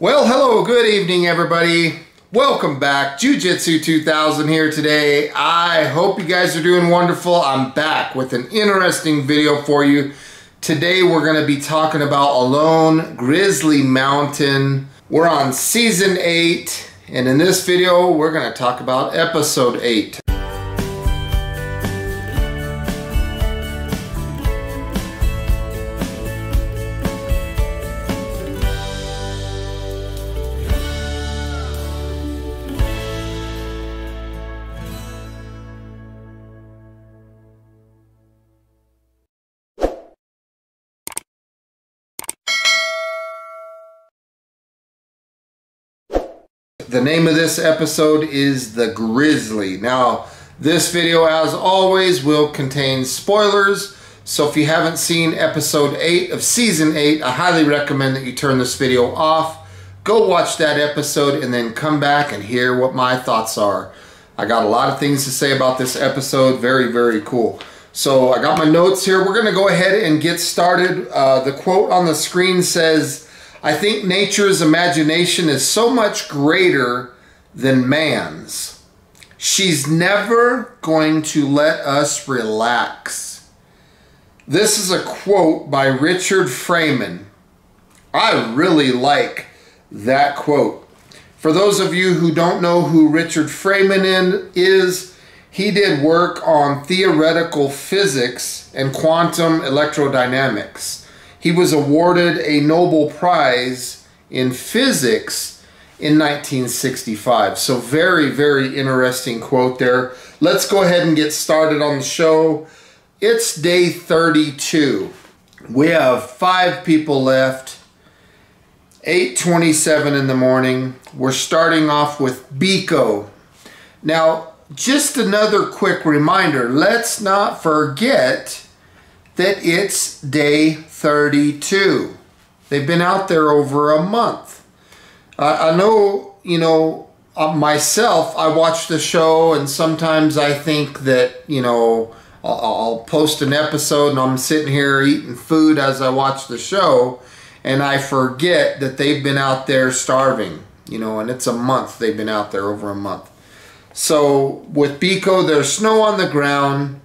Well, hello, good evening, everybody. Welcome back. Jiu-Jitsu 2000 here today. I hope you guys are doing wonderful. I'm back with an interesting video for you. Today, we're going to be talking about Alone Grizzly Mountain. We're on Season 8, and in this video, we're going to talk about Episode 8. The name of this episode is The Grizzly. Now, this video, as always, will contain spoilers. So if you haven't seen episode 8 of season 8, I highly recommend that you turn this video off. Go watch that episode and then come back and hear what my thoughts are. I got a lot of things to say about this episode. Very, very cool. So I got my notes here. We're going to go ahead and get started. The quote on the screen says, "I think nature's imagination is so much greater than man's. She's never going to let us relax." This is a quote by Richard Freeman. I really like that quote. For those of you who don't know who Richard Freeman is, he did work on theoretical physics and quantum electrodynamics. He was awarded a Nobel Prize in physics in 1965. So very, very interesting quote there. Let's go ahead and get started on the show. It's day 32. We have 5 people left. 8:27 in the morning. We're starting off with Biko. Now, just another quick reminder. Let's not forget that it's day 32. They've been out there over a month. I know, myself, I watch the show and sometimes I think that, I'll post an episode and I'm sitting here eating food as I watch the show and I forget that they've been out there starving, and it's a month. They've been out there over a month. So with Biko, there's snow on the ground.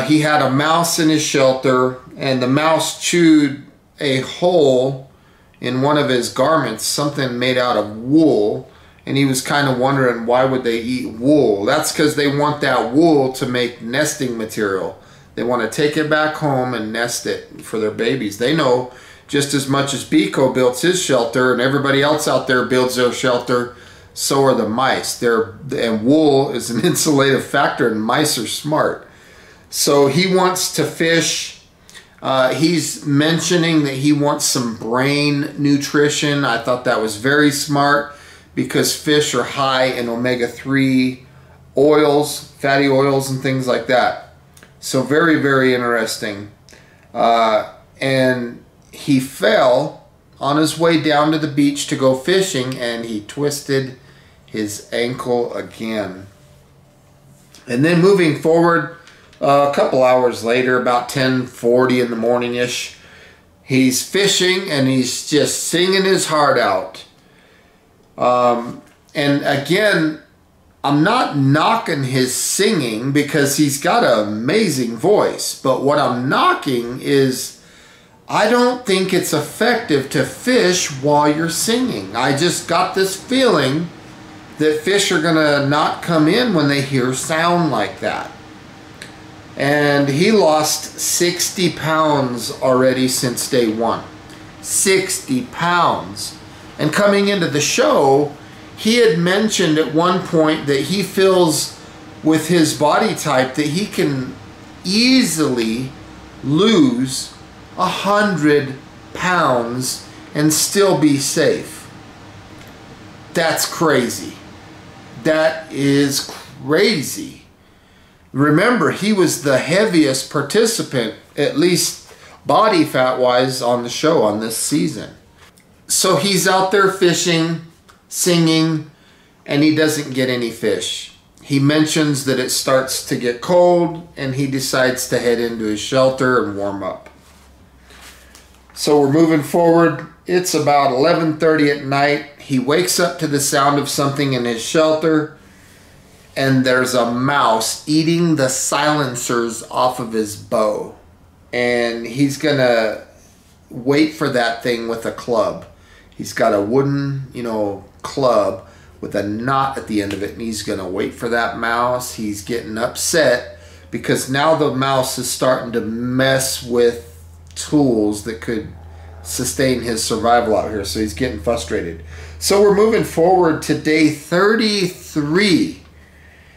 He had a mouse in his shelter, and the mouse chewed a hole in one of his garments, something made out of wool, and he was kind of wondering why would they eat wool. That's because they want that wool to make nesting material. They want to take it back home and nest it for their babies. They know just as much as Biko builds his shelter and everybody else out there builds their shelter, so are the mice. And wool is an insulative factor, and mice are smart. So he wants to fish. He's mentioning that he wants some brain nutrition. I thought that was very smart because fish are high in omega-3 oils, fatty oils, and things like that. So very, very interesting. And he fell on his way down to the beach to go fishing, and he twisted his ankle again. And then moving forward, a couple hours later, about 10:40 in the morning-ish, he's fishing and he's just singing his heart out. And again, I'm not knocking his singing because he's got an amazing voice. But what I'm knocking is I don't think it's effective to fish while you're singing. I just got this feeling that fish are going to not come in when they hear sound like that. And he lost 60 pounds already since day 1. 60 pounds. And coming into the show, he had mentioned at one point that he feels with his body type that he can easily lose 100 pounds and still be safe. That's crazy. That is crazy. Remember, he was the heaviest participant, at least body fat wise, on the show on this season. So he's out there fishing, singing, and he doesn't get any fish. He mentions that it starts to get cold and he decides to head into his shelter and warm up. So we're moving forward. It's about 11:30 at night. He wakes up to the sound of something in his shelter, and there's a mouse eating the silencers off of his bow. And he's gonna wait for that thing with a club. He's got a wooden, club with a knot at the end of it, and he's gonna wait for that mouse. He's getting upset because now the mouse is starting to mess with tools that could sustain his survival out here, so he's getting frustrated. So we're moving forward to day 33.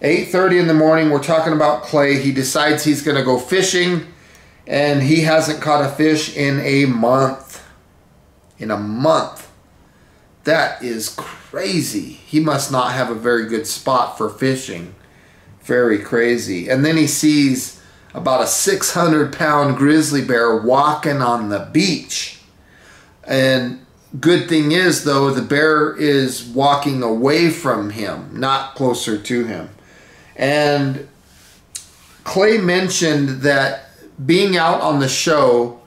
8:30 in the morning, we're talking about Clay. He decides he's going to go fishing, and he hasn't caught a fish in a month. In a month. That is crazy. He must not have a very good spot for fishing. Very crazy. And then he sees about a 600-pound grizzly bear walking on the beach. And good thing is, though, the bear is walking away from him, not closer to him. And Clay mentioned that being out on the show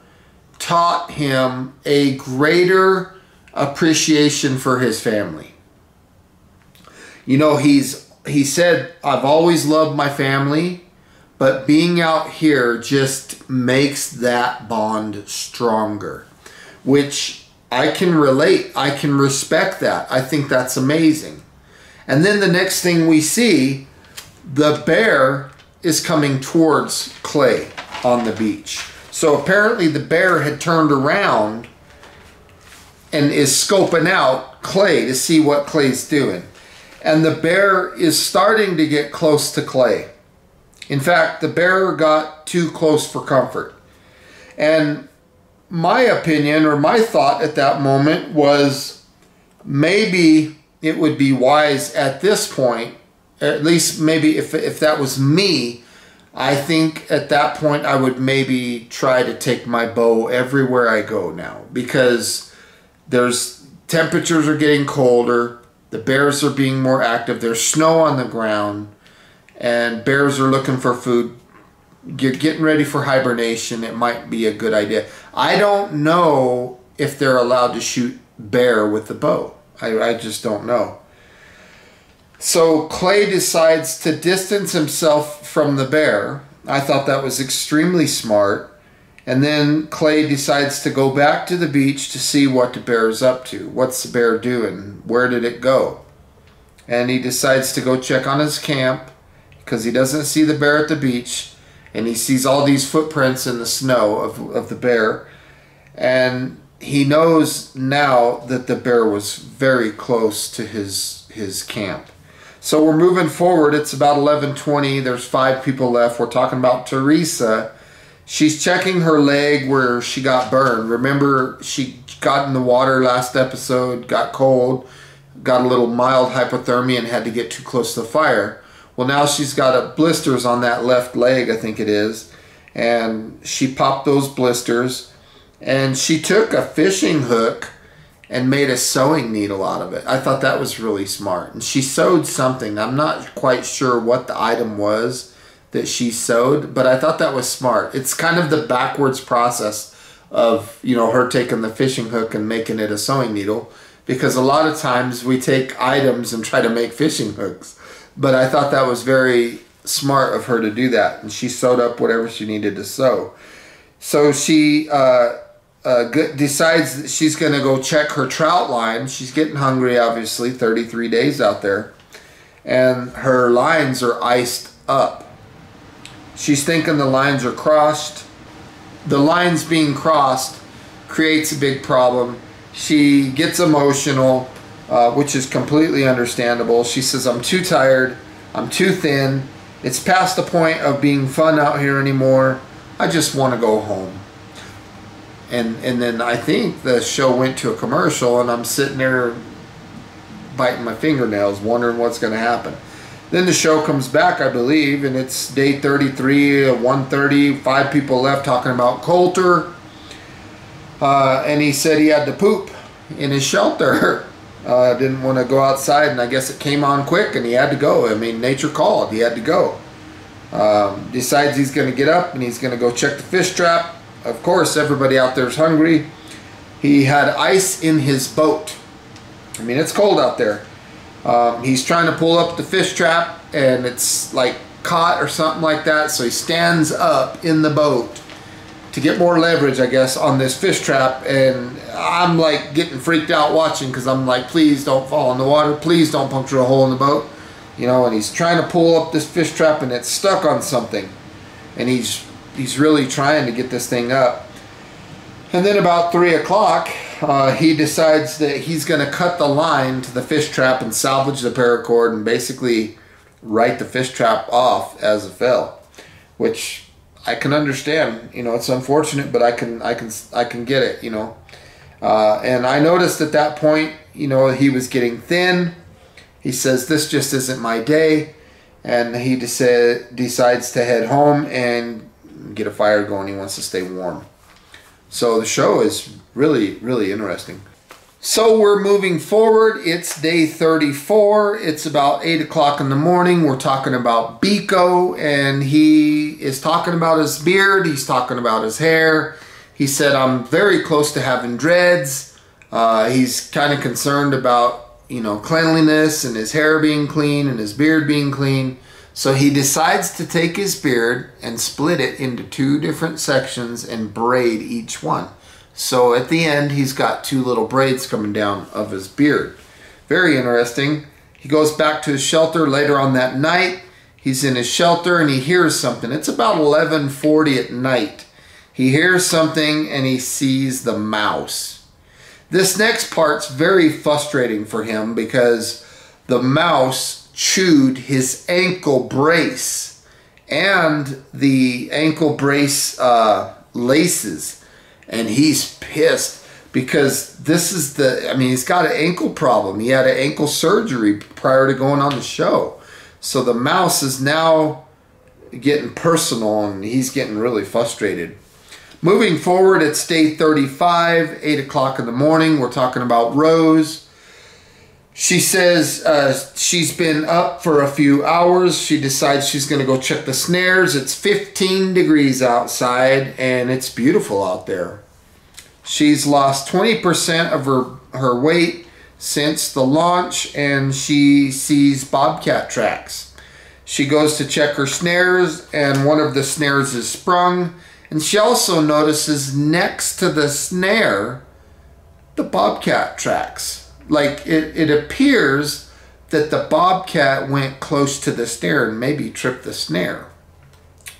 taught him a greater appreciation for his family. He said, I've always loved my family, but being out here just makes that bond stronger, which I can relate. I can respect that. I think that's amazing. And then the next thing we see, the bear is coming towards Clay on the beach. So apparently the bear had turned around and is scoping out Clay to see what Clay's doing. And the bear is starting to get close to Clay. In fact, the bear got too close for comfort. And my opinion, or my thought at that moment, was maybe it would be wise at this point, at least maybe if that was me, I think at that point I would maybe try to take my bow everywhere I go now, because temperatures are getting colder, the bears are being more active, there's snow on the ground, and bears are looking for food. You're getting ready for hibernation. It might be a good idea. I don't know if they're allowed to shoot bear with the bow. I just don't know. So Clay decides to distance himself from the bear. I thought that was extremely smart. And then Clay decides to go back to the beach to see what the bear is up to. What's the bear doing? Where did it go? And he decides to go check on his camp because he doesn't see the bear at the beach. And he sees all these footprints in the snow of the bear. And he knows now that the bear was very close to his camp. So we're moving forward. It's about 11:20. There's 5 people left. We're talking about Teresa. She's checking her leg where she got burned. Remember, she got in the water last episode, got cold, got a little mild hypothermia and had to get too close to the fire. Well, now she's got blisters on that left leg, I think it is. And she popped those blisters. And she took a fishing hook and made a sewing needle out of it. I thought that was really smart. And she sewed something. I'm not quite sure what the item was that she sewed, but I thought that was smart. It's kind of the backwards process of, her taking the fishing hook and making it a sewing needle. Because a lot of times we take items and try to make fishing hooks. But I thought that was very smart of her to do that. And she sewed up whatever she needed to sew. So she decides that she's going to go check her trout line. She's getting hungry, obviously, 33 days out there. And her lines are iced up. She's thinking the lines are crossed. The lines being crossed creates a big problem. She gets emotional, which is completely understandable. She says, I'm too tired. I'm too thin. It's past the point of being fun out here anymore. I just want to go home. And then I think the show went to a commercial, and I'm sitting there biting my fingernails, wondering what's going to happen. Then the show comes back, I believe, and it's day 33, 1:30, 5 people left talking about Coulter. And he said he had to poop in his shelter. Didn't want to go outside, and I guess it came on quick, and he had to go. I mean, nature called. He had to go. Decides he's going to get up, and he's going to go check the fish trap. Of course, everybody out there is hungry. He had ice in his boat. I mean, it's cold out there. He's trying to pull up the fish trap, and it's like caught or something like that, so he stands up in the boat to get more leverage, I guess, on this fish trap. And I'm like getting freaked out watching, because I'm like, please don't fall in the water, please don't puncture a hole in the boat, you know. And he's trying to pull up this fish trap, and it's stuck on something, and he's really trying to get this thing up. And then about 3 o'clock, he decides that he's going to cut the line to the fish trap and salvage the paracord and basically write the fish trap off as a fail, which I can understand. You know, it's unfortunate, but I can get it, you know. And I noticed at that point, you know, he was getting thin. He says, this just isn't my day. And he decides to head home and get a fire going. He wants to stay warm. So the show is really, really interesting. So we're moving forward. It's day 34. It's about 8 o'clock in the morning. We're talking about Biko, and he is talking about his beard. He's talking about his hair. He said, I'm very close to having dreads. He's kind of concerned about, you know, cleanliness and his hair being clean and his beard being clean. So he decides to take his beard and split it into 2 different sections and braid each one. So at the end, he's got 2 little braids coming down of his beard. Very interesting. He goes back to his shelter later on that night. He's in his shelter and he hears something. It's about 11:40 at night. He hears something and he sees the mouse. This next part's very frustrating for him, because the mouse chewed his ankle brace and the ankle brace laces, and he's pissed because this is I mean, he's got an ankle problem. He had an ankle surgery prior to going on the show, so the mouse is now getting personal and he's getting really frustrated. Moving forward, it's day 35, 8 o'clock in the morning. We're talking about Rose. She says she's been up for a few hours. She decides she's going to go check the snares. It's 15 degrees outside and it's beautiful out there. She's lost 20% of her weight since the launch, and she sees bobcat tracks. She goes to check her snares, and one of the snares is sprung. And she also notices next to the snare the bobcat tracks. Like it appears that the bobcat went close to the snare and maybe tripped the snare.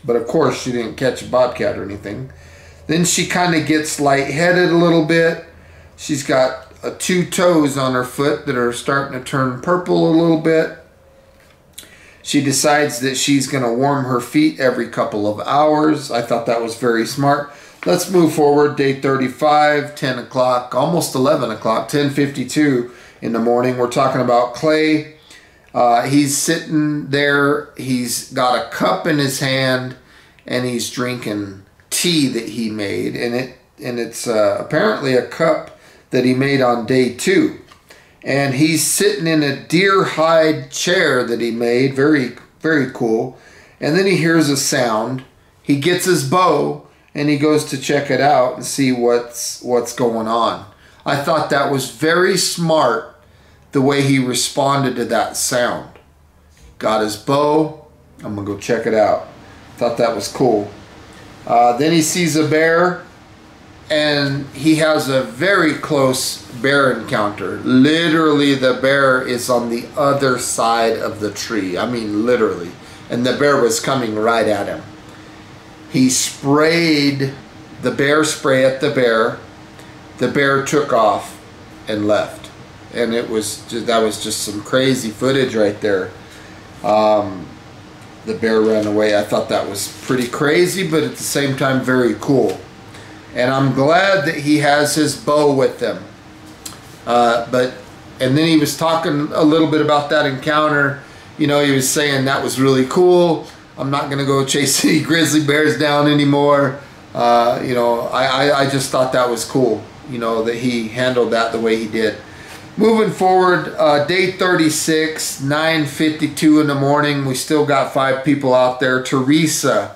But of course she didn't catch a bobcat or anything. Then she kind of gets lightheaded a little bit. She's got 2 toes on her foot that are starting to turn purple a little bit. She decides that she's going to warm her feet every couple of hours. I thought that was very smart. Let's move forward. Day 35, 10 o'clock, almost 11 o'clock, 10:52 in the morning. We're talking about Clay. He's sitting there. He's got a cup in his hand, and he's drinking tea that he made. And it's apparently a cup that he made on day 2. And he's sitting in a deer hide chair that he made. Very, very cool. And then he hears a sound. He gets his bow and he goes to check it out and see what's going on. I thought that was very smart, the way he responded to that sound. Got his bow. I'm going to go check it out. Thought that was cool. Then he sees a bear, and he has a very close bear encounter. Literally, the bear is on the other side of the tree. I mean, literally. And the bear was coming right at him. He sprayed the bear spray at the bear. The bear took off and left. And that was just some crazy footage right there. The bear ran away. I thought that was pretty crazy, but at the same time very cool. And I'm glad that he has his bow with him. And then he was talking a little bit about that encounter. You know, he was saying that was really cool. I'm not going to go chase any grizzly bears down anymore. You know, I just thought that was cool, you know, that he handled that the way he did. Moving forward, day 36, 9:52 in the morning. We still got 5 people out there. Teresa.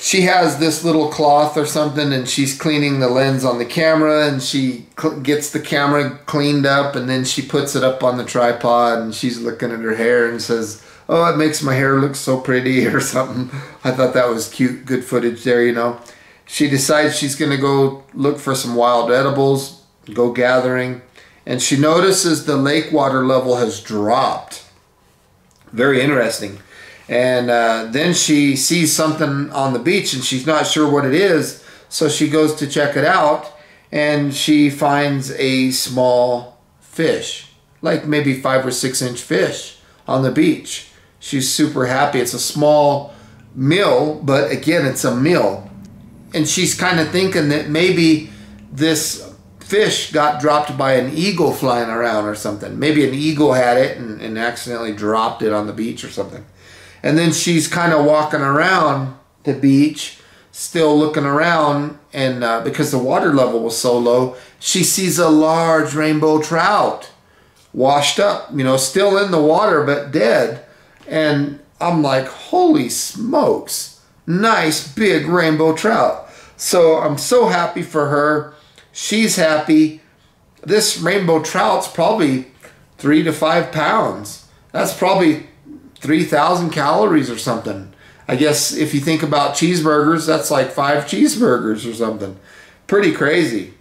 she has this little cloth or something, and she's cleaning the lens on the camera, and she gets the camera cleaned up, and then she puts it up on the tripod, and she's looking at her hair and says, "Oh, it makes my hair look so pretty," or something. I thought that was cute, good footage there, you know. She decides she's gonna go look for some wild edibles, go gathering, and she notices the lake water level has dropped. Very interesting. And then she sees something on the beach, and she's not sure what it is, so she goes to check it out, and she finds a small fish, like maybe 5 or 6 inch fish on the beach. She's super happy. It's a small meal, but again, it's a meal. And she's kind of thinking that maybe this fish got dropped by an eagle flying around or something. Maybe an eagle had it and accidentally dropped it on the beach or something. And then she's kind of walking around the beach, still looking around, and because the water level was so low, she sees a large rainbow trout washed up, you know, still in the water but dead. And I'm like, holy smokes, nice big rainbow trout. So I'm so happy for her. She's happy. This rainbow trout's probably 3 to 5 pounds. That's probably 3,000 calories or something. I guess if you think about cheeseburgers, that's like 5 cheeseburgers or something. Pretty crazy.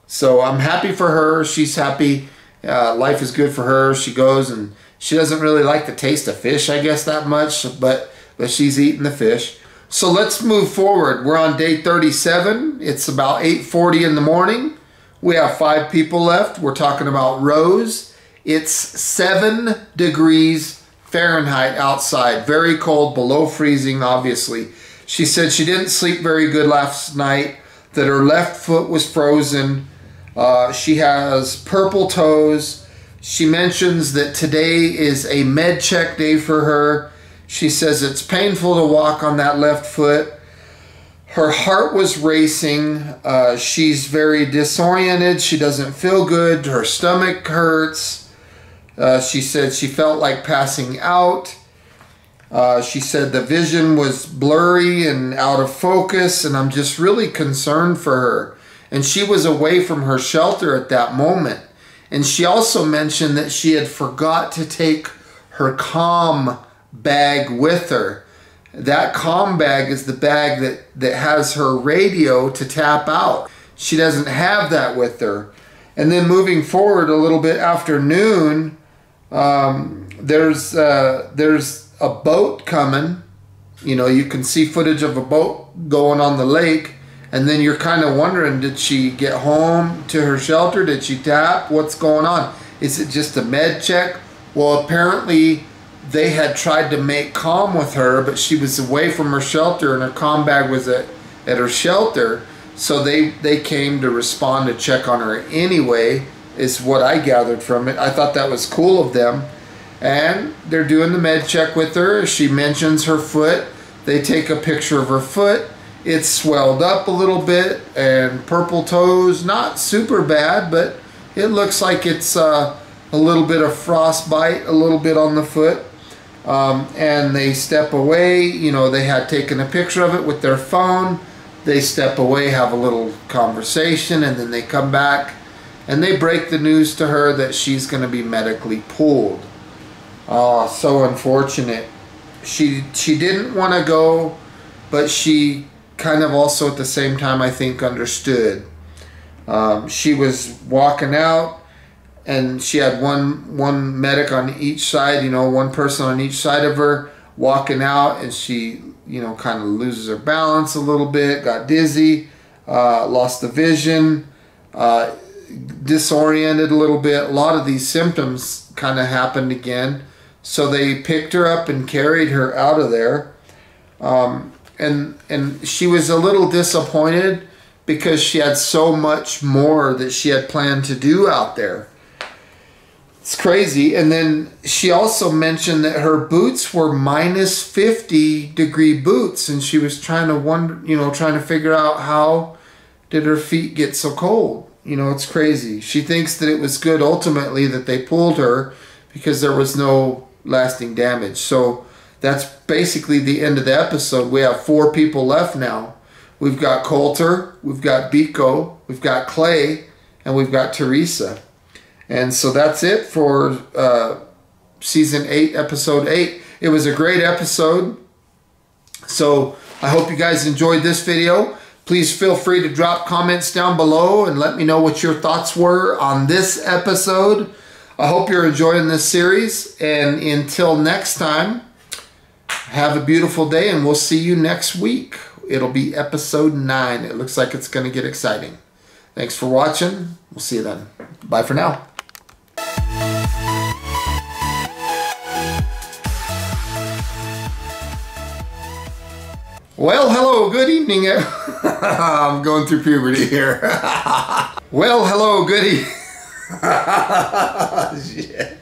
So I'm happy for her. She's happy. Life is good for her. She goes, and she doesn't really like the taste of fish, I guess, that much, but she's eating the fish. So let's move forward. We're on day 37. It's about 8:40 in the morning. We have 5 people left. We're talking about Rose. It's 7 degrees Fahrenheit outside, very cold, below freezing, obviously. She said she didn't sleep very good last night, that her left foot was frozen. She has purple toes. She mentions that today is a med check day for her. She says it's painful to walk on that left foot. Her heart was racing. She's very disoriented. She doesn't feel good. Her stomach hurts. She said she felt like passing out. She said the vision was blurry and out of focus, and I'm just really concerned for her. And she was away from her shelter at that moment. And she also mentioned that she had forgot to take her comm bag with her. That comm bag is the bag that has her radio to tap out. She doesn't have that with her. And then moving forward a little bit after noon, there's a boat coming. You know, you can see footage of a boat going on the lake, and then you're kind of wondering, did she get home to her shelter? Did she tap? What's going on? Is it just a med check? Well, apparently they had tried to make comm with her, but she was away from her shelter, and her comm bag was at her shelter. So they came to respond to check on her anyway, is what I gathered from it. I thought that was cool of them. And they're doing the med check with her. She mentions her foot. They take a picture of her foot. It's swelled up a little bit, and purple toes, not super bad, but it looks like it's a little bit of frostbite, a little bit on the foot. And they step away. You know, they had taken a picture of it with their phone. They step away, have a little conversation, and then they come back and they break the news to her that she's going to be medically pulled. Oh, so unfortunate. She didn't want to go, but she kind of also at the same time, I think, understood. She was walking out, and she had one medic on each side, you know, one person on each side of her walking out, and she, you know, kind of loses her balance a little bit, got dizzy, lost the vision, disoriented a little bit. A lot of these symptoms kind of happened again. So they picked her up and carried her out of there. And she was a little disappointed because she had so much more that she had planned to do out there. It's crazy. And then she also mentioned that her boots were minus 50-degree boots, and she was trying to wonder, you know, trying to figure out how did her feet get so cold. You know, it's crazy. She thinks that it was good ultimately that they pulled her because there was no lasting damage. So that's basically the end of the episode. We have 4 people left now. We've got Coulter, we've got Biko, we've got Clay, and we've got Teresa. And so that's it for Season 8, Episode 8. It was a great episode. So I hope you guys enjoyed this video. Please feel free to drop comments down below and let me know what your thoughts were on this episode. I hope you're enjoying this series. And until next time, have a beautiful day, and we'll see you next week. It'll be Episode 9. It looks like it's going to get exciting. Thanks for watching. We'll see you then. Bye for now. Well, hello, good evening. I'm going through puberty here. Well, hello, good evening. Shit.